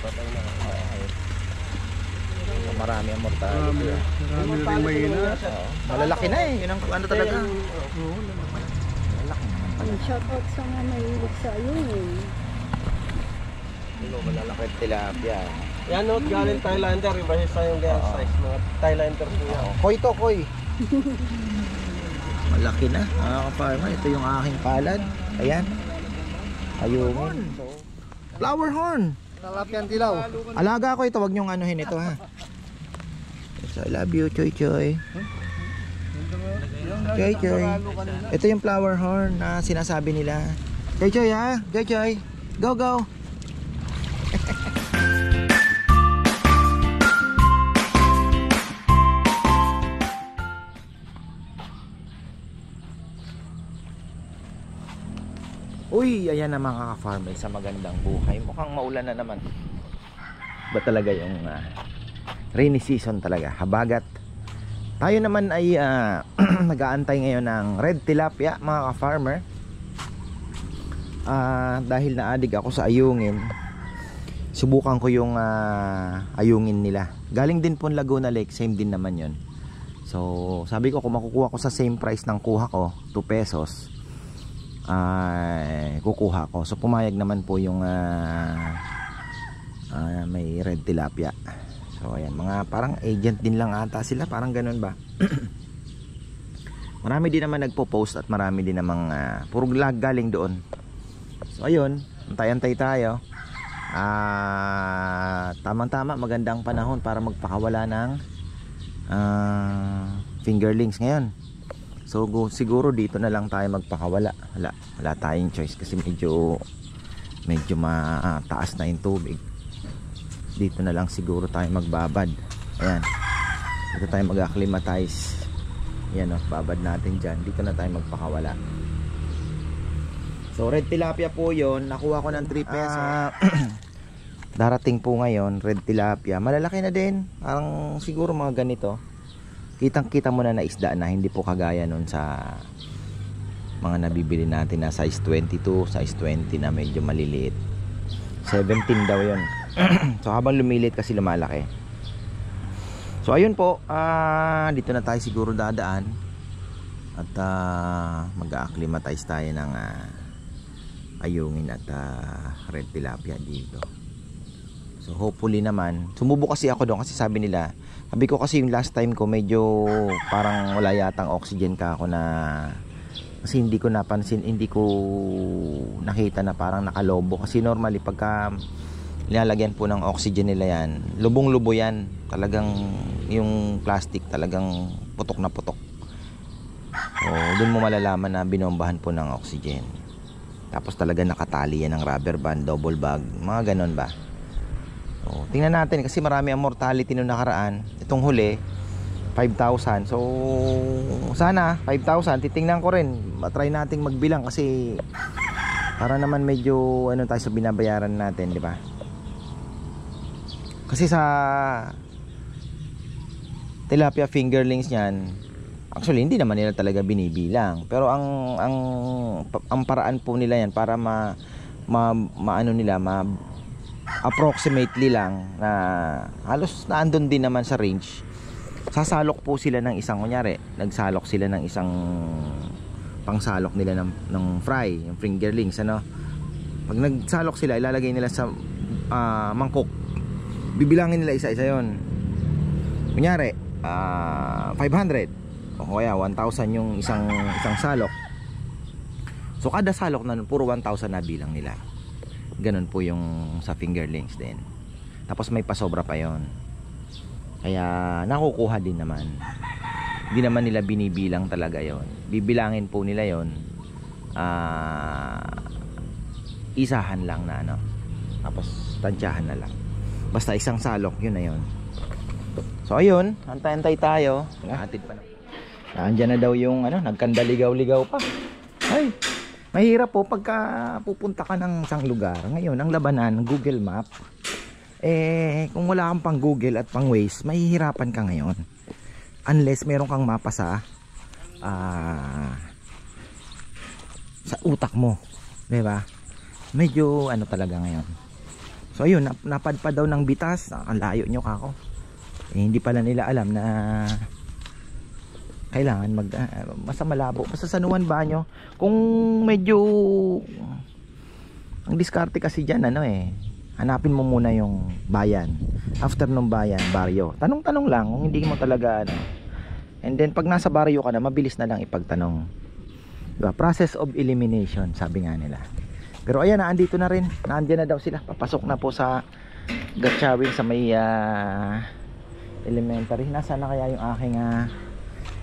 patay na. Marami ang mortality. Marami rin mahina. Malalaki na eh. Yun ang ano talaga. Oo, Malalaki. Shoutout sa mga mahilig sa ayungin. Malalaki tilapia. Yan o, galing Thailander. Iba yung ganyan size. Mga Thailander po yan. Koy to, koy. Malaki na. Ka-farmer, ito yung aking palad. Ayan. Ayungin. Flower horn. Talapian dilaw. Alaga ko ito, wag niyong anuhin ito ha. So, I love you, Choy Choy. Choy Choy. Ito yung flower horn na sinasabi nila. Choy Choy ha, Choy Choy. Go go. Uy, ayan na mga ka-farmer sa magandang buhay. Mukhang maulan na naman. Ba talaga yung rainy season talaga, habagat. Tayo naman ay nag-aantay ngayon ng red tilapia mga ka-farmer. Dahil naadig ako sa ayungin, subukan ko yung ayungin nila. Galing din po Laguna Lake, same din naman yun. So sabi ko kung makukuha ko sa same price ng kuha ko, 2 pesos, kukuha ko. So pumayag naman po yung may red tilapia. So ayan, mga parang agent din lang ata sila, parang ganun ba. Marami din naman nagpo-post at marami din namang puro galing doon. So ayun, antay-antay tayo. Tamang-tama, magandang panahon para magpakawala ng fingerlings ngayon. So siguro dito na lang tayo magpakawala. Wala tayong choice kasi medyo mataas na yung tubig. Dito na lang siguro tayo magbabad. Ayan, dito tayo mag-acclimatize. Ayan o, babad natin dyan. Dito na tayo magpakawala. So red tilapia po yon, nakuha ko ng 3 pesos. Darating po ngayon red tilapia, malalaki na din. Parang siguro mga ganito. Kitang kita mo na isda na, hindi po kagaya nun sa mga nabibili natin na size 22, size 20 na medyo maliliit. 17 daw yun. So habang lumilit kasi lumalaki. So ayun po, dito na tayo siguro dadaan. At mag-acclimatize tayo ng ayungin at red tilapia dito. So hopefully naman, sumubok kasi ako doon kasi sabi nila, sabi ko kasi yung last time ko medyo parang wala yatang oxygen ka ako na, kasi hindi ko napansin, hindi ko nakita na parang nakalobo. Kasi normally pagka nilalagyan po ng oxygen nila yan, lubong-lubo yan. Talagang yung plastic talagang putok na putok. So dun mo malalaman na binombahan po ng oxygen. Tapos talaga nakatali yan ng rubber band, double bag, mga ganon ba. So tingnan natin kasi marami ang mortality nung nakaraan. Itong huli 5,000. So sana 5,000. Titingnan ko rin, try nating magbilang kasi para naman medyo ano tayo sa binabayaran natin, di ba? Kasi sa tilapia fingerlings niyan, actually hindi naman nila talaga binibilang. Pero ang paraan po nila yan para maano nila, approximately lang na halos naandun din naman sa range. Sasalok po sila ng isang, kunyari nagsalok sila ng isang pangsalok nila ng fry, yung fingerlings, ano. Pag nagsalok sila, ilalagay nila sa mangkok, bibilangin nila isa-isa yon. Kunyari 500 o kaya 1,000 yung isang salok. So kada salok na puro 1,000 na bilang nila. Ganun po yung sa fingerlings din. Tapos may pasobra pa yon. Kaya nakukuha din naman. Hindi naman nila binibilang talaga yon. Bibilangin po nila yon. Isahan lang na ano. Tapos tansyahan na lang. Basta isang salok, yun na yun. So ayun, antay-antay tayo. Hatid pa na. Nandiyan na daw yung ano, nagkandaligaw-ligaw pa. Ay, mahirap po pagka pupunta ka ng isang lugar. Ngayon, ang labanan, Google Map. Kung wala kang pang Google at pang Waze, mahihirapan ka ngayon. Unless meron kang mapa sa utak mo. Diba? Medyo ano talaga ngayon. So ayun, napadpad daw ng bitas. Ang layo nyo kako. Hindi pala nila alam na kailangan basta malabo. Basta sanuan banyo. Kung medyo ang diskarte kasi dyan hanapin mo muna yung bayan. After nung bayan, baryo. Tanong-tanong lang kung hindi mo talaga And then pag nasa baryo ka na, mabilis na lang ipagtanong. Diba? Process of elimination, sabi nga nila. Pero ayan, andito na rin. Nandiyan na daw sila. Papasok na po sa Gatchawin sa may elementary. Nasaan na kaya yung aking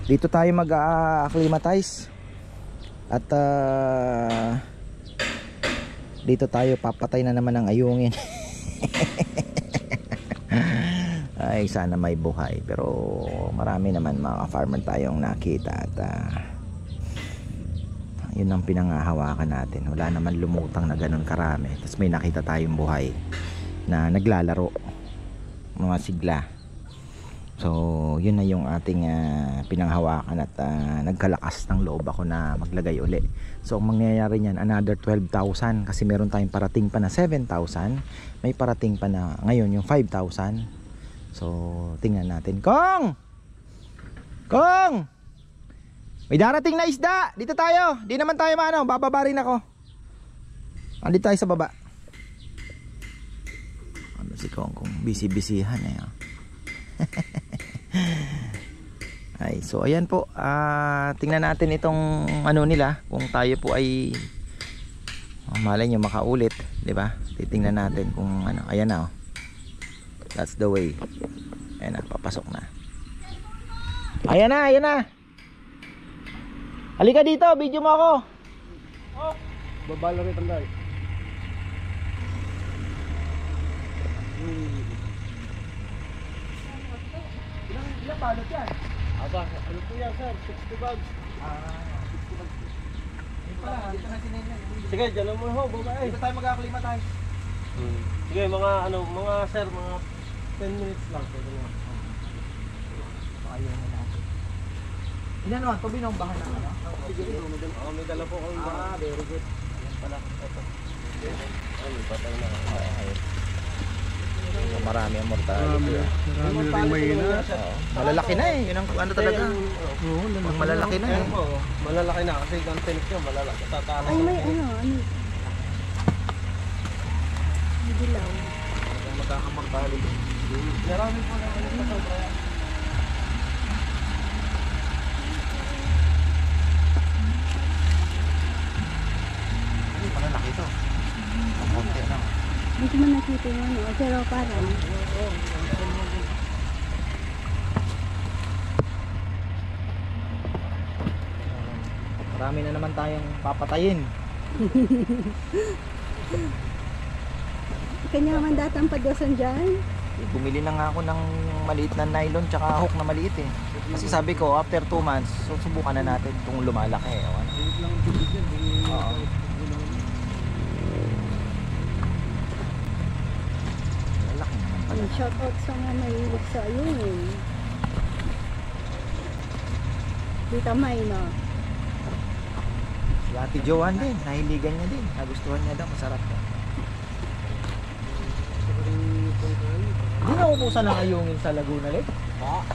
dito tayo mag-acclimatize. At dito tayo papatay na naman ng ayungin. Ay, sana may buhay. Pero marami naman mga farmer tayong nakita. At yun ang pinangahawakan natin. Wala naman lumutang na ganun karami. Tapos may nakita tayong buhay na naglalaro, mga sigla. So yun na yung ating pinanghawakan. At nagkalakas ng loob ako na maglagay uli. So ang mangyayari nyan, another 12,000. Kasi meron tayong parating pa na 7,000. May parating pa na ngayon yung 5,000. So tingnan natin. Kong! Kong! May darating na isda. Dito tayo. Di naman tayo bababa rin ako. Andito tayo sa baba. Ano si Kong busy-busyhan Ay, so ayan po. Tingnan natin itong nila. Kung tayo po ay malay nyo makaulit, di ba? Titingnan natin kung Ayan na. That's the way. Ayan na, papasok na. Ayan na. Halika dito, video mo ako. Babala rin tanday. Ilang balot yan? Aba, ano po yan sir? 60 bags. 60 bags. Dito na sinignan. Sige, dyan mo ho, babae. Dito tayo mag-acclimatize. Sige, mga sir, mga 10 minutes lang. Ayaw na natin. Ilan naman, pabinong bahan na Sige, may dala po kami ba? very good. Ayan pala, ito. Ay, patay na. Marami ang mortality. Marami rin mahina. Malalaki na yun ang talaga. Oo, Pag malalaki na Ayan po, malalaki na kasi ang tinik nyo, malalaki. Tatalas. Ay, may may dilaw. Magkakamagtali. Marami po na sa sobra. Malalaki ito. Ang konti lang. Hindi ko man nakita yung pero parang. Marami na naman tayong papatayin. Kanya naman datang padosan dyan. Bumili na nga ako ng maliit na nylon tsaka hook na maliit Kasi sabi ko after 2 months susubukan na natin kung lumalaki o ano. Oo. Lalaki naman pala. Shout out sa mga mahilig sa ayun. Dita May Si Ate Joanne din, nahiligan niya din. Nagustuhan niya daw, masarap daw. Di naubusan ng ayungin sa Laguna Lake?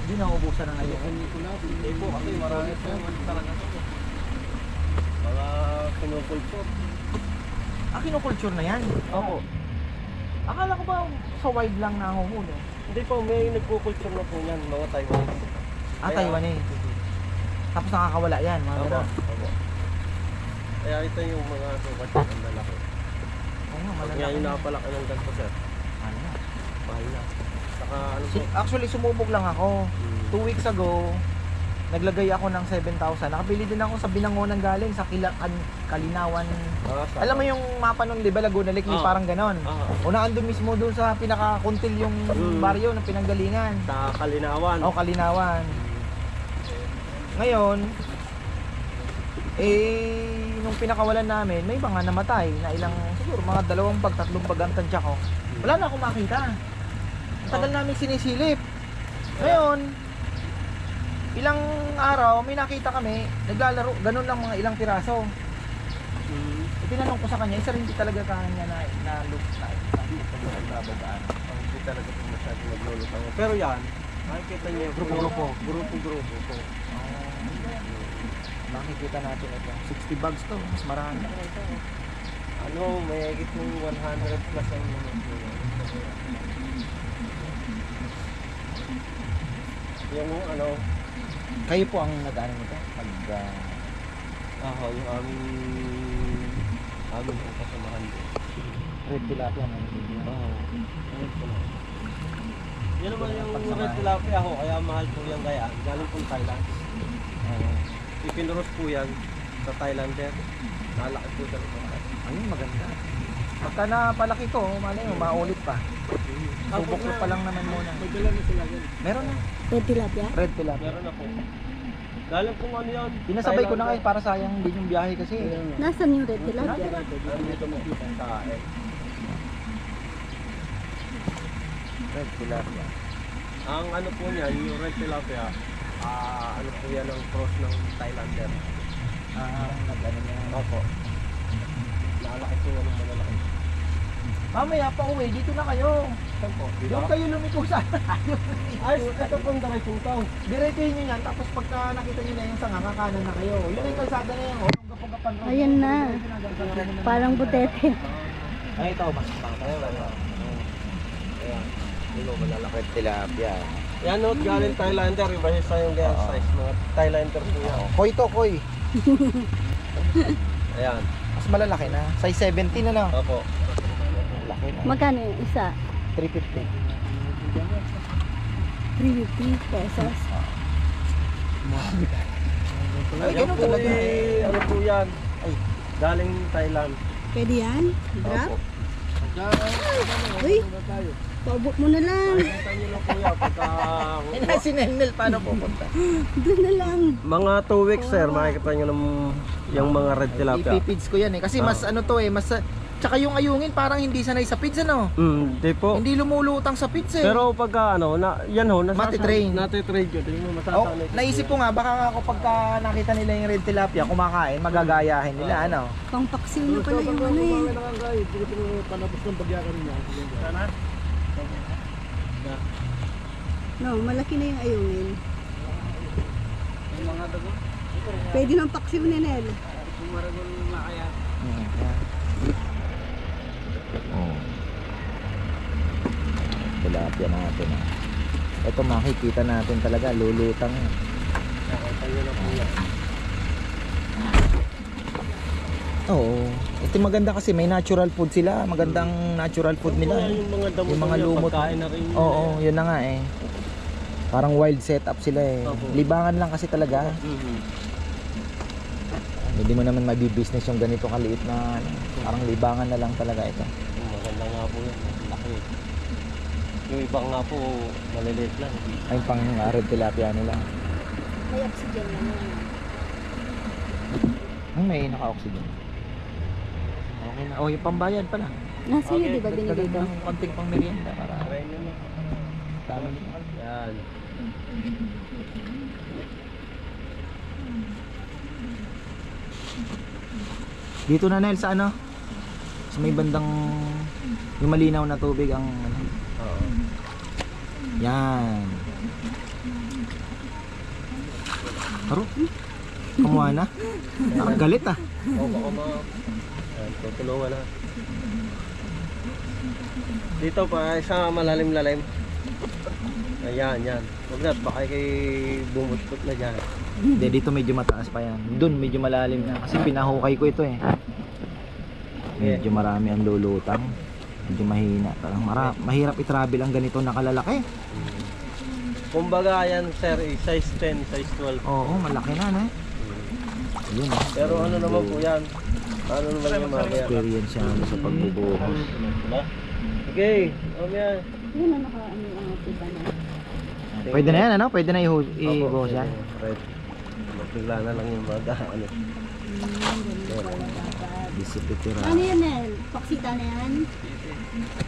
Di naubusan ng ayungin. Hindi po kasi marami po talaga ito. Mga kinukulture. Kinukulture na yan? Oo. Akala ko ba sa wild lang nahuhuli? Hindi po, may nagkukulture na po yan, mga Taiwanese. Taiwanese. Tapos nakakawala yan, mga Opo, gano'n. opo. Kaya ito yung mga sukat ang lalaki. Oo nga, Pag malalaki. nga yung napalaki ng ganito sir, Ano? mahal na. Saka ano po, Actually, sumubok lang ako. 2 weeks ago, naglagay ako ng 7,000. Nakabili din ako sa Binangonan galing, sa Kalinawan. Alam mo yung mapa nung, di ba, Laguna Lake, yung parang ganon. O naandun mismo doon sa pinaka-kuntil yung baryo ng pinanggalingan. sa Kalinawan. O, Kalinawan. Ngayon, nung pinakawalan namin, may mga namatay na ilang, siguro mga 2 bag, 3 bag ang tansya ko. Wala na akong makita. Tagal namin sinisilip. Ngayon, ilang araw, may nakita kami, naglalaro, ganun lang mga ilang piraso. Tinanong ko sa kanya, isa rin di talaga kanya na look na pagbabagaan. Hindi talaga po masyadong naglulutang. Pero yan, makikita niyo yung grupo po. Makikita natin ito. 60 bags to, mas marami. Ano, may higit ng 100 plus ang mga yung ano, Kayo po ang nag-ano nito? yung aming po kasamahan din. Red tilapia mo. Yan naman yung red tilapia ho, kaya mahal po yan kaya. Galing po Thailand. Ipinros po yan sa Thailander. Nalaki po talaga. Ayun, maganda. Pagka napalaki ko, malay mo, maulit pa. Subok ko pa lang naman muna. May dala na sila yan. Meron na. Red tilapia? Red tilapia. Meron na po. Galing po ano yan. Pinasabay ko na kayo para sayang din yung biyahe kasi. Nasaan yung red tilapia? Red tilapia. Ang ano po niya, yung red tilapia, ano po yan ang cross ng Thailander. Nag-ano niya. Opo. Nalaki po yan ng malalaki. Mamaya pa uwi, dito na kayo. Saan po? Doon kayo lumiko sa Ay, ito pong diretsong to. diretsuhin nyo yan, tapos pagka nakita nyo na yung sanga, kakanan na kayo. Yun yung kalsada na yan, yung gapugapan road. Ayan na. Parang butete. Ay, ito, mas pangtayo. Ayan. Yun o, malalaki. Red tilapia. Yan o, galing Thailander. Iba sa yung ganyan size. Mga Thailander po yan. Koy to, koy. Ayan. Mas malalaki na. Size 17 na lang. Opo. Laki na. Magkano yung isa? 350. 350 pesos. Ay, Yan ganun po talaga. ano po yan. Ay, galing Thailand. Pwede yan? Drop? Opo. Uy, paubot mo na lang. Nakita nyo lang po yan. Pagka Si Nenel, paano pupunta? Doon na lang. mga 2 weeks sir, makikita nyo ng yung mga red tilapia. Ipipids ko yan eh. Kasi mas ano to eh, mas... Tsaka yung ayungin parang hindi sanay sa pids ano. Di po. Hindi lumulutang sa pids eh. Pero pagka ano, yan ho, Matitrain. Natitrain yun. Hindi mo Oh, masasanay. naisip ko nga baka ako pagka nakita nila yung red tilapia kumakain, magagayahin nila ano. Pangpaksiw na pala yung ano eh. Hindi ko panabos ng bagyakan niya. Sana? No, malaki na yung ayungin. Yung mga dago? Pwede ng paksiw ni Nel. Sumaragol na kaya. Oh. Tilapia natin ah. Ito makikita natin talaga lulutang. Nakita nyo na po yan. Oo. Ito maganda kasi may natural food sila. Magandang natural food nila. Yung mga damo Yung mga lumot. pagkain na rin. Oo, yun na nga eh. Parang wild setup sila eh. Opo. Libangan lang kasi talaga. Hindi mo naman mabibusiness yung ganito kaliit na ano, parang libangan na lang talaga ito. Maganda nga po yan. Laki. Yung ibang nga po, maliliit lang. Ay pang red tilapia nila. May oxygen na yun. Ay, may naka-oxygen. Okay na. Oh, yung pambayad pala. Nasa iyo, di ba Dagdagan binigay ko? ng konting pang merienda para Try nyo na. dami. Yan. Dito na Nel sa ano? Sa may bandang yung malinaw na tubig ang ano. Oo. Yan. Aro. Kumuha na. Nakagalit ah. Oo, baka Yan, tutulungan na. Dito pa, sa malalim-lalim. Ayan, yan. Huwag na, baka kay bumuspot na dyan. Hindi, dito medyo mataas pa yan. Doon medyo malalim na kasi pinahukay ko ito eh. Medyo marami ang lulutang. Medyo mahina. Parang mahirap i-travel ang ganito nakalalaki. Kumbaga yan, sir, size 10, size 12. Oo, malaki na eh. Yun eh. Pero ano naman po yan? Ano naman yung mga kaya? Experience yan sa pagbubuhos. Okay, yan. Yun na naka-ano yung iba na. Pwede na yan ano? Pwede na i-buhos yan. Right. Magpigla na lang yung mga ano. Disipitira. Ano yan, Nel? Paksita na yan?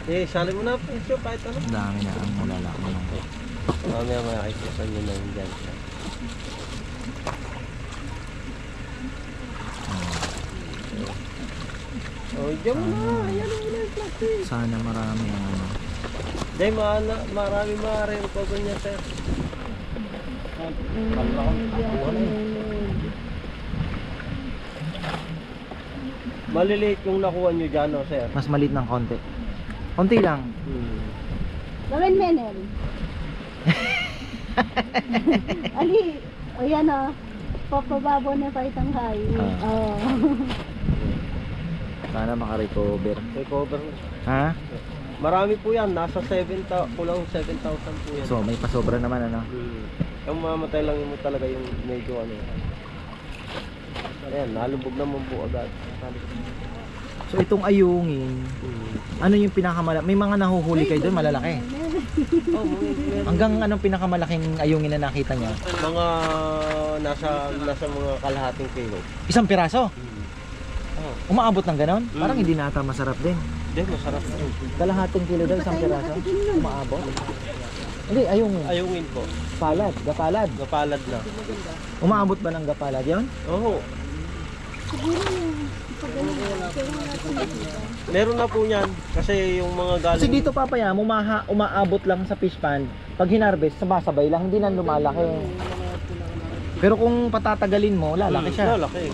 Eh, sali mo na po siya kahit ano. Ang dami na ang malalaki ng Mamaya makikita nyo na yung dyan. Oh, diyan mo na. Ayan mo na yung plastic. Sana marami ang ano. Dahil marami ma-recover niya, sir. Maliliit yung nakuha nyo dyan, no, sir? Mas maliit ng konti. Konti lang. Gawin Menel. Ali, o yan o. Papababo na pa itang kayo. Ah. Sana makarecover. Recover. Ha? Marami po yan. Nasa 7,000, kulang 7,000 po yan. So may pasobra naman ano. Yung mamatay lang mo talaga yung medyo ano. Ayan, nalubog naman po agad. So itong ayungin, ano yung pinakamalaki? May mga nahuhuli kayo doon malalaki. Oh, meron. Hanggang anong pinakamalaking ayungin na nakita niya? Mga nasa mga kalahating kilo. Isang piraso? Oh. Umaabot ng ganon? Parang hindi na ata masarap din. Hindi, masarap na rin. Kalahating kilo daw isang piraso? Umaabot? Hindi, ayungin. Ayungin po. Palad, gapalad. Gapalad na. Umaabot ba ng gapalad yun? Oo. Siguro yung Meron na po yan. Kasi yung mga galing... Kasi dito papaya, umaabot lang sa fish pond. Pag hinarvest, sabay lang, hindi na lumalaki. Pero kung patatagalin mo, lalaki siya. Lalaki.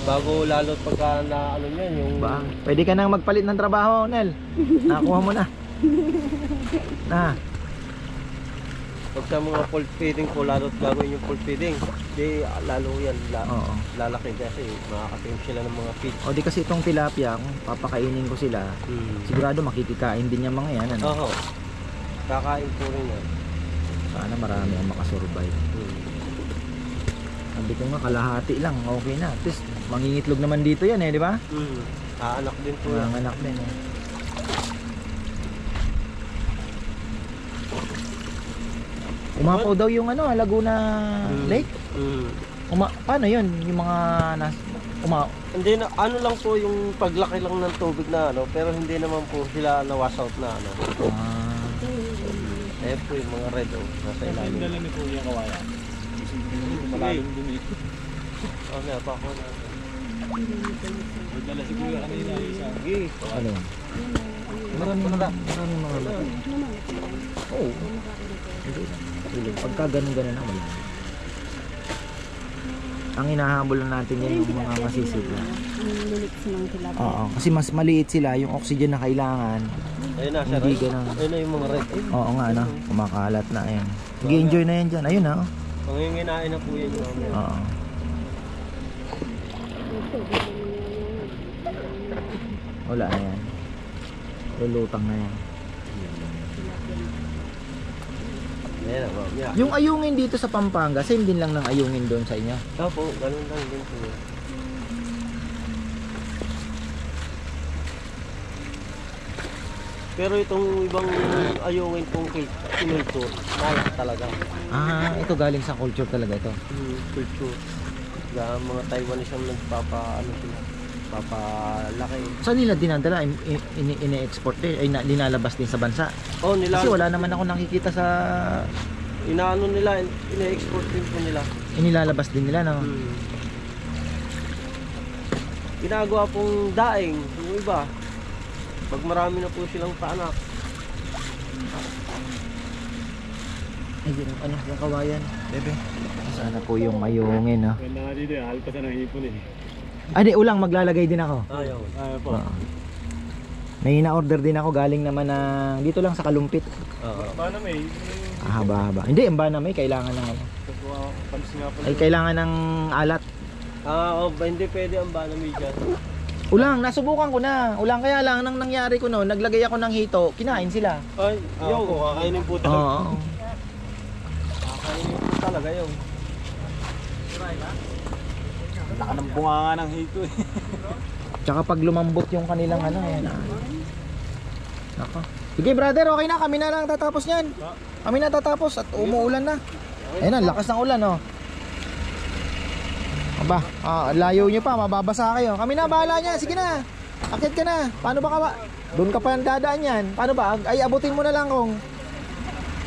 Bago lalo pagka na ano yan, yung... Ba? Pwede ka nang magpalit ng trabaho, Nel. Nakuha mo na. Na. Pag sa mga pulp feeding po, lalo't gagawin yung pulp feeding, di lalo yan Oo. lalaki kasi makakatim sila ng mga feed. O di kasi itong tilapia, kung papakainin ko sila, sigurado makikikain din yung mga yan. Ano? Oo. Kakain po rin yan. Sana marami ang makasurvive. Sabi ko nga, kalahati lang, okay na. At least, mangingitlog naman dito yan eh, di ba? Aanak din po yan. Mga anak din eh. Umapaw daw yung ano, Laguna Lake. Paano yun? Yung mga Hindi na, ano lang po yung paglaki lang ng tubig na ano, pero hindi naman po sila na-wash out na ano. Eh po yung mga red oh, nasa ilalim. Yung dala ni Kuya Kawayan. Malalim din eh. Okay, pa ako na. May dala si Kuya kanina isa. Sige. ano yun? Maraming mga laki. Oo. Hindi. Pagka ganun-ganun na wala. Ang hinahabol lang natin yan yung mga masisigla. Ang lilit ng tilapia. Oo, kasi mas maliit sila, yung oxygen na kailangan. Ayun na, sir. Hindi ganun. Ayun na yung mga red. Oo nga, ano, kumakalat na yan. Nag-enjoy na yan dyan. Ayun na, oh. Panginginain na po yan yung mga. Oo. Wala na yan. Lulutang na yan. Ayan na, ma'am. Yeah. Yung ayungin dito sa Pampanga, same din lang ng ayungin doon sa inyo. Opo, ganun lang din po. Pero itong ibang ayungin pong culture, malas talaga. Ah, ito galing sa culture talaga ito. Culture. Kaya mga Taiwanese ang nagpapa-ano sila, papalaki. Saan nila dinadala? Ini-export din? Ay, linalabas din sa bansa? Oh, nila. Kasi wala naman ako nakikita sa... Inaano nila, ina-export din po nila. Inilalabas din nila, no? Ginagawa pong daing, yung iba. Pag marami na po silang paanak. Ay, yun, ano, yung kawayan. Bebe. Sana po yung ayungin, no? Ganda nga dito eh. Halpasan ng hipon eh. Ah, di, ulang, maglalagay din ako. Ayaw. Ayaw po. Oo. May na-order din ako galing naman ng dito lang sa Kalumpit. Oo. Paano may? Haba-haba. Hindi, ang bana may kailangan ng ano. Pansin nga po. Ay kailangan ng alat. Hindi pwede ang banami dyan. Ulang, nasubukan ko na. Ulang, kaya lang nang nangyari ko noon, naglagay ako ng hito, kinain sila. Ay, yung kakainin po talaga. Oo. Kakainin po talaga yung. Laka ng bunganga ng hito eh. Tsaka pag lumambot yung kanilang ano, ayan. Nako. Sige brother, okay na, kami na lang tatapos niyan. Kami na tatapos at umuulan na. Ayun na, lakas ng ulan, oh. Aba, layo nyo pa, mababasa kayo. Kami na, bahala niya, sige na. Akit ka na. Paano ba ka ba? Doon ka pa dadaan yan. Paano ba? Ay, abutin mo na lang kung.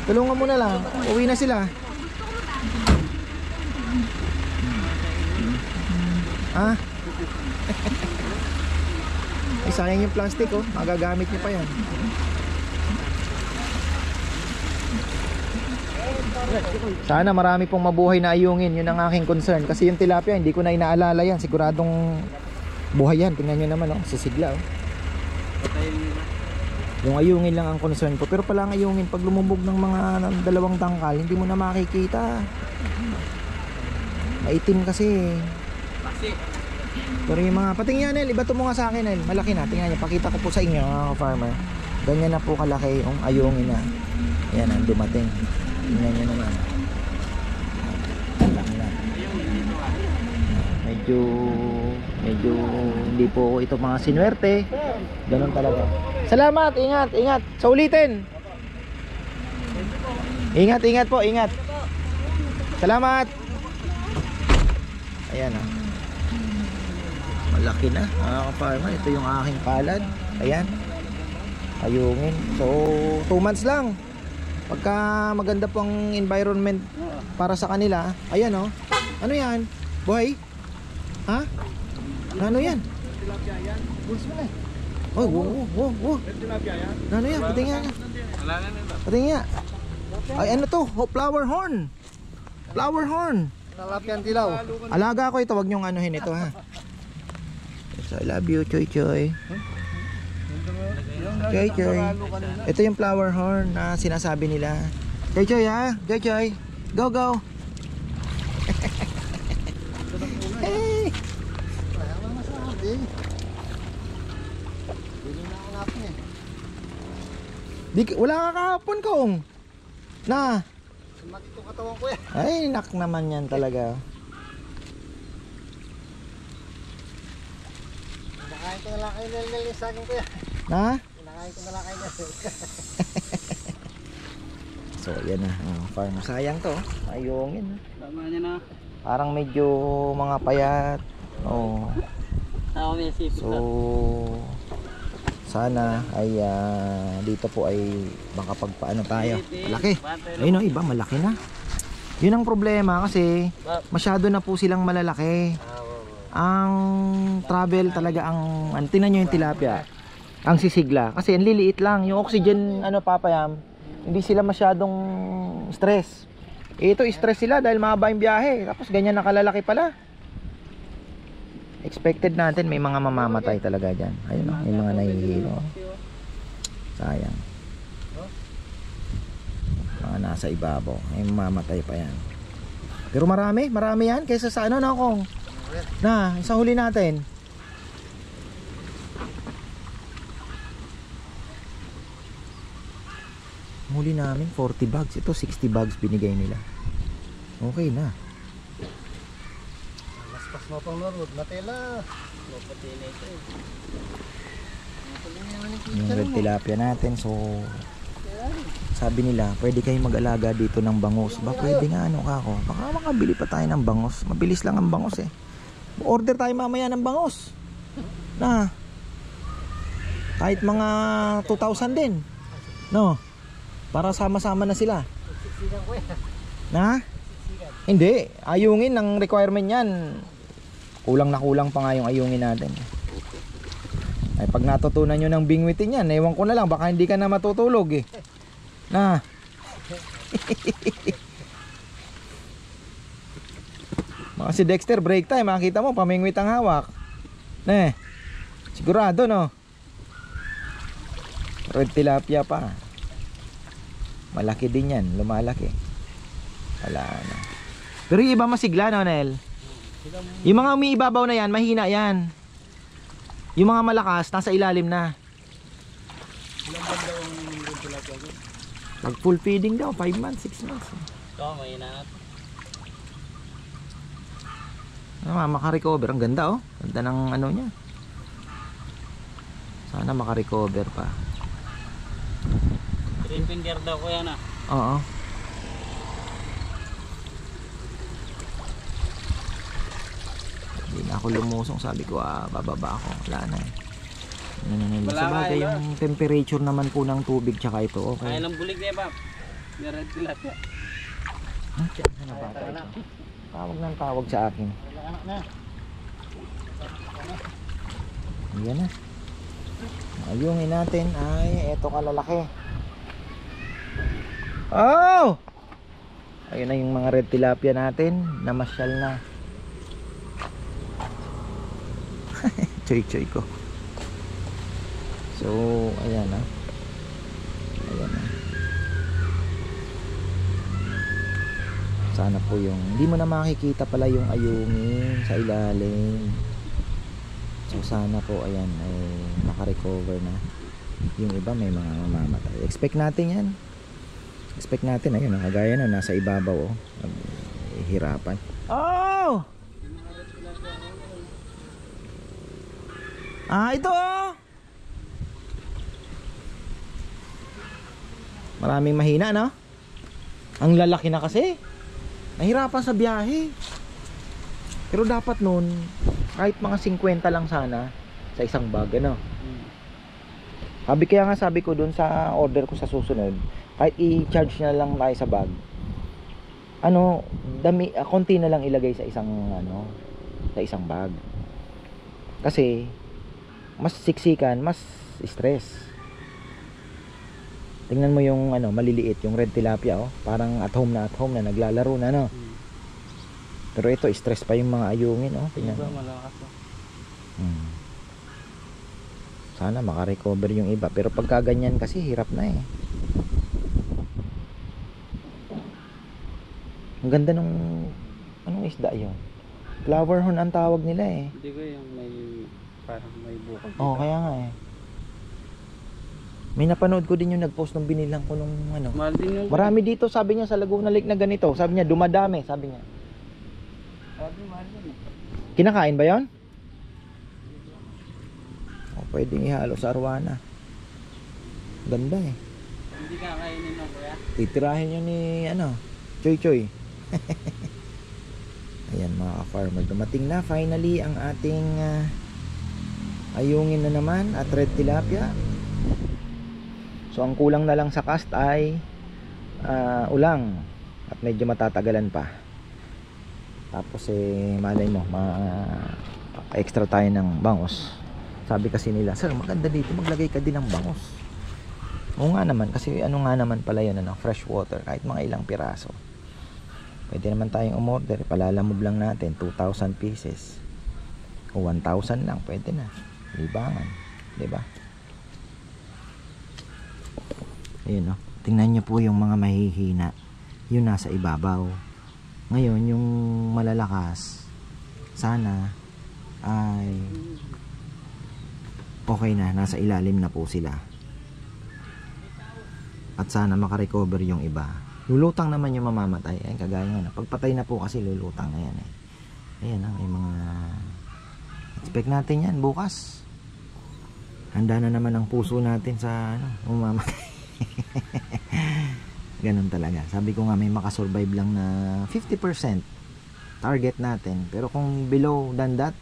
Tulungan mo na lang. Uwi na sila. Ha? Ay, sayang yung plastic oh. Magagamit nyo pa yan. Sana marami pong mabuhay na ayungin. Yun ang aking concern. Kasi yung tilapia, hindi ko na inaalala yan. Siguradong buhay yan. Tingnan nyo naman oh. Sisigla oh. Yung ayungin lang ang concern ko. Pero pala ang ayungin, pag lumubog ng mga 2 tangkal, hindi mo na makikita. Maitim kasi. Pero yung mga, patingin yan, iba to mo nga sa akin, El. Malaki na, tingnan nyo, pakita ko po sa inyo mga farmer. Ganyan na po kalaki yung ayungin na. Ayan ang dumating. Tingnan nyo naman. Malaki na. Medyo hindi po ito mga sinuwerte. Ganun talaga. Salamat, ingat. Sa ulitin. Ingat po, ingat. Salamat. Ayan ah. Malaki na mga ka-farmer. Ito yung aking palad. Ayan. Ayungin. So 2 months lang. Pagka maganda pong environment para sa kanila. Ayan oh. Ano yan? Buhay? Ha? Ano yan? Bulls mo na. Oh, wow. Ano yan? Patingin nga. Patingin nga. Ay ano to? Flower horn. Flower horn. Tilapia dilaw. Alaga ko ito, wag niyong anuhin ito ha. So I love you, Choy Choy. Choy Choy. Ito yung flower horn na sinasabi nila. Choy Choy ha, Choy Choy. Go go. Hey. Wala ka kahapon kong. Na. Sumakit yung katawan ko yan. Ay, nak naman yan talaga. Kinakain ko na lang kayo nil yung saging ko yan. Ha? Kinakain ko na lang kayo nil. So, yan na. Farm. Sayang to. Ayungin. Tama niya na. Parang medyo mga payat. Oh. Ako may sipit So, sana ay dito po ay makapagpaano tayo. Malaki. Ayun o, iba malaki na. Yun ang problema kasi masyado na po silang malalaki. Ang travel talaga ang tingnan nyo yung tilapia. Ang sisigla. Kasi ang liliit lang. Yung oxygen papayam, hindi sila masyadong stress. Ito stress sila dahil mahaba yung biyahe. Tapos ganyan nakalalaki pala. Expected natin may mga mamamatay talaga dyan. Ayun o, may mga nahihilo. Sayang. Mga nasa ibabaw. May mamamatay pa yan. Pero marami yan. Kaysa sa ano na kung na, sa huli natin. Huli namin 40 bags. Ito 60 bags binigay nila. Okay na. Pas mo pang norwood, matela. Yung red tilapia natin. So sabi nila pwede kayong mag-alaga dito ng bangus. Ba pwede nga ako. Baka makabili pa tayo ng bangus. Mabilis lang ang bangus eh. Order tayo mamaya ng bangus. Na kahit mga 2,000 din. No? Para sama-sama na sila. Na? Hindi, ayungin ang requirement yan. Kulang na kulang pa nga yung ayungin natin. Ay pag natutunan nyo ng bingwitin yan, ewan ko na lang, baka hindi ka na matutulog eh. Na. Mga si Dexter, break time, makita mo, pamingwit ang hawak. Sigurado no. Red tilapia pa. Malaki din yan, lumalaki. Wala na. Pero yung iba masigla no, Nel? Yung mga umiibabaw na yan, mahina yan. Yung mga malakas, nasa ilalim na. Pag full feeding daw, 5 months, 6 months. ito, mahina na. Makarecover, ang ganda oh. Ganda ng ano niya. Sana makarecover pa. 3 finger daw ko yan ah. Oo. Hindi na ako lumusong, sabi ko bababa ako, wala na eh. Sa bagay yung temperature naman po ng tubig tsaka ito okay. Kaya lang bulig niya ba? Meron tilapia. Ano ba ito? Tawag ng tawag sa akin. Ayan na. Ayungin natin ay eto kalalaki. Oh! Ayun na yung mga red tilapia natin. Namasyal na. Choy-choy ko. So, ayan na. Ayan na. Sana po yung hindi mo na makikita pala yung ayungin sa ilalim. So sana po ayan ay naka-recover na. Yung iba may mga mamamatay. Expect natin yan. Expect natin ayun, kagaya na nasa ibabaw oh. Hirapan. Oh! Ito oh. Maraming mahina no? Ang lalaki na kasi. Nahirapan sa biyahe. Pero dapat nun kahit mga 50 lang sana sa isang bag ano. Sabi ko dun sa order ko sa susunod, kahit i-charge na lang tayo sa bag. Ano, konti na lang ilagay sa isang sa isang bag. Kasi mas siksikan, mas stress. Tingnan mo yung maliliit, yung red tilapia oh, parang at home na naglalaro na no. Pero ito stress pa yung mga ayungin oh, tingnan mo. Malakas oh. Sana maka-recover yung iba, pero pagka ganyan kasi hirap na eh. Ang ganda nung anong isda yun? Flower horn ang tawag nila eh. Hindi ko yung may parang may bukol. Oo, kaya nga eh. May napanood ko din yung nag-post nung binilang ko nung Mahal din yung marami dito, sabi niya sa Laguna Lake na ganito. Sabi niya dumadami, sabi niya. mahal din. Kinakain ba 'yon? O pwedeng ihalo sa arwana. Ganda eh. Hindi kakainin mo kuya. Titirahin niyo ni Choy Choy. Ayan mga ka-farmer, dumating na finally ang ating ayungin na naman at red tilapia. So ang kulang na lang sa cast ay ulang at medyo matatagalan pa. Tapos malay mo extra tayo ng bangos. Sabi kasi nila, sir maganda dito maglagay ka din ng bangos. Oo nga naman, kasi nga naman pala yun fresh water, kahit mga ilang piraso. Pwede naman tayong umorder, palalamove lang natin 2,000 pieces o 1,000 lang, pwede na, libangan, diba? Ayun tingnan nyo po yung mga mahihina, yun nasa ibabaw. Ngayon yung malalakas sana ay okay na, nasa ilalim na po sila. At sana makarecover yung iba. Lulutang naman yung mamamatay. Ayan, kagaya nga pagpatay na po kasi lulutang na yan eh. Ayan may mga expect natin yan bukas. Handa na naman ang puso natin sa mamamatay. Ganun talaga. Sabi ko nga may makasurvive lang na 50% target natin. Pero kung below than that,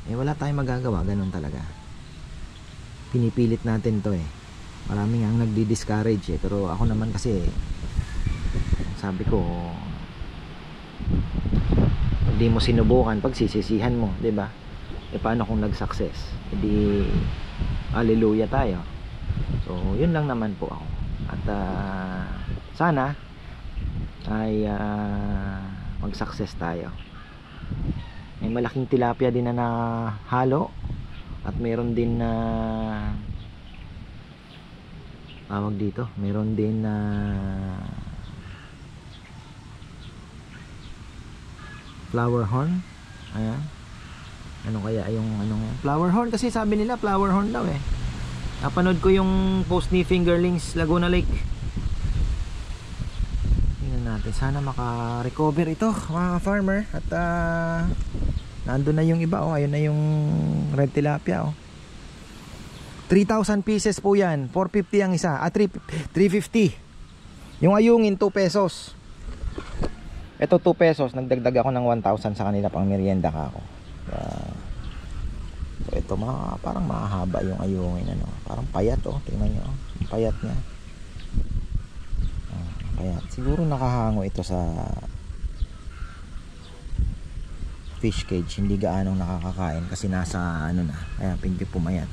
wala tayong magagawa. Ganun talaga. Pinipilit natin to eh. Marami nga ang nagdi-discourage eh. Pero ako naman kasi sabi ko pag di mo sinubukan, pagsisisihan mo, 'di ba? Paano kung nag-success? Hindi hallelujah tayo. So, yun lang naman po ako. At sana ay mag-success tayo. May malaking tilapia din na nahalo at meron din na tawag dito, meron din na flower horn. Ayan. Ano kaya yung flower horn, kasi sabi nila flower horn daw eh. Napanood ko yung post ni Fingerlings Laguna Lake. Tingnan natin, sana maka-recover ito mga farmer. At nandun na yung iba ayun na yung red tilapia 3,000 pieces po yan, 450 ang isa, 350. Yung ayungin 2 pesos. Ito 2 pesos, nagdagdag ako ng 1,000 sa kanila pang merienda ka ako. So ito parang mahaba yung ayungin parang payat tingnan nyo yung payat niya. Payat. Siguro nakahango ito sa fish cage, hindi gaanong nakakakain kasi nasa na, kaya medyo pumayat.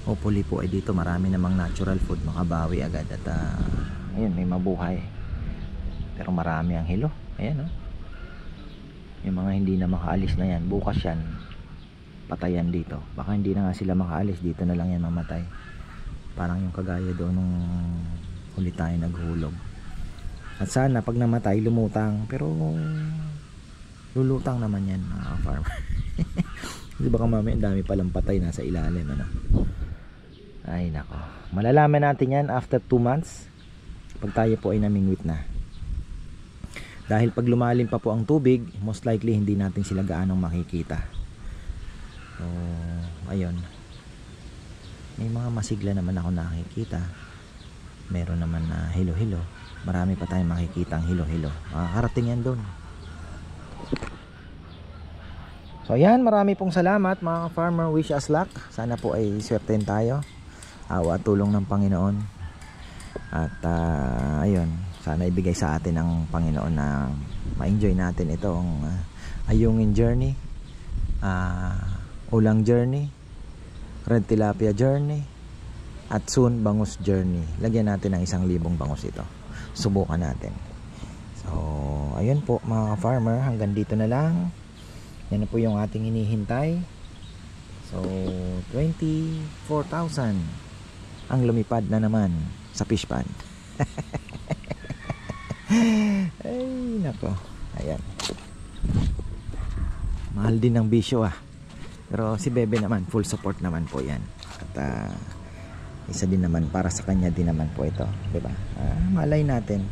hopefully po ay dito marami namang natural food, makabawi agad at ayun, may mabuhay. Pero marami ang hilo. Ayan, oh. Yung mga hindi na makaalis na yan, bukas yan patayan dito. Baka hindi na nga sila makaalis, dito na lang yan mamatay. Parang yung kagaya doon nung huli tayo naghulog. At sana pag namatay lumutang, pero lulutang naman yan mga farmer. Kasi baka mamaya ang dami palang patay nasa ilalim, ano. Ay nako, malalaman natin yan after 2 months pag tayo po ay namingwit na. Dahil pag lumalim pa po ang tubig, most likely hindi natin sila gaanong makikita. So ayun, may mga masigla naman ako nakikita. Meron naman na hilo-hilo. Marami pa tayong makikita ang hilo-hilo. Makakarating yan doon. So ayan, marami pong salamat mga farmer. Wish us luck. Sana po ay swertein tayo. Awa at tulong ng Panginoon. At ayun, sana ibigay sa atin ng Panginoon na ma-enjoy natin itong ayungin journey, ulang journey, red tilapia journey, at soon bangus journey. Lagyan natin ng 1,000 bangus ito. Subukan natin. So ayun po mga farmer, hanggang dito na lang. Yan na po yung ating hinihintay. So 24,000 ang lumipad na naman sa fish pond. Ay nako, ayan, mahal din ng bisyo pero si Bebe naman full support naman po yan. At isa din naman para sa kanya din naman po ito, diba? Malay natin,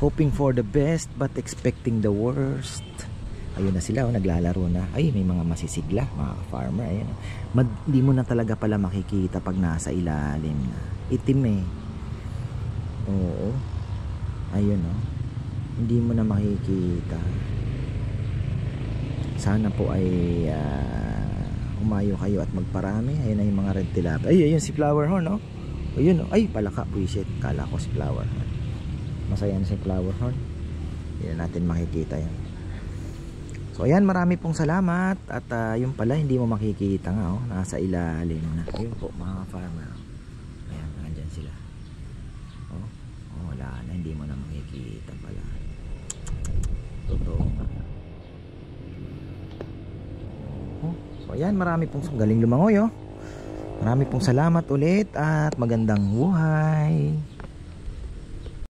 hoping for the best but expecting the worst. Ayun na sila, naglalaro na. Ay, may mga masisigla mga farmer. Ayun, hindi mo na talaga pala makikita pag nasa ilalim na. Itim eh. Oo. Ayun, oh. Hindi mo na makikita. Sana po ay umayo kayo at magparami. Ayun na yung mga red tilapia. Ay, ayun si flower horn, oh. Ayun, oh. Ay, palaka, puisit. Kala ko si flower horn. Masaya na si flower horn. Hindi na natin makikita yan. So ayan, marami pong salamat. At yung pala hindi mo makikita nga, oh, nasa ilalim na. Ayun po mga farmer. Ayan, nandyan sila. Oh, wala na, hindi mo na makikita pala. Totoo nga. Oh, so ayan, marami pong galing lumangoy, oh. Marami pong salamat ulit at magandang buhay.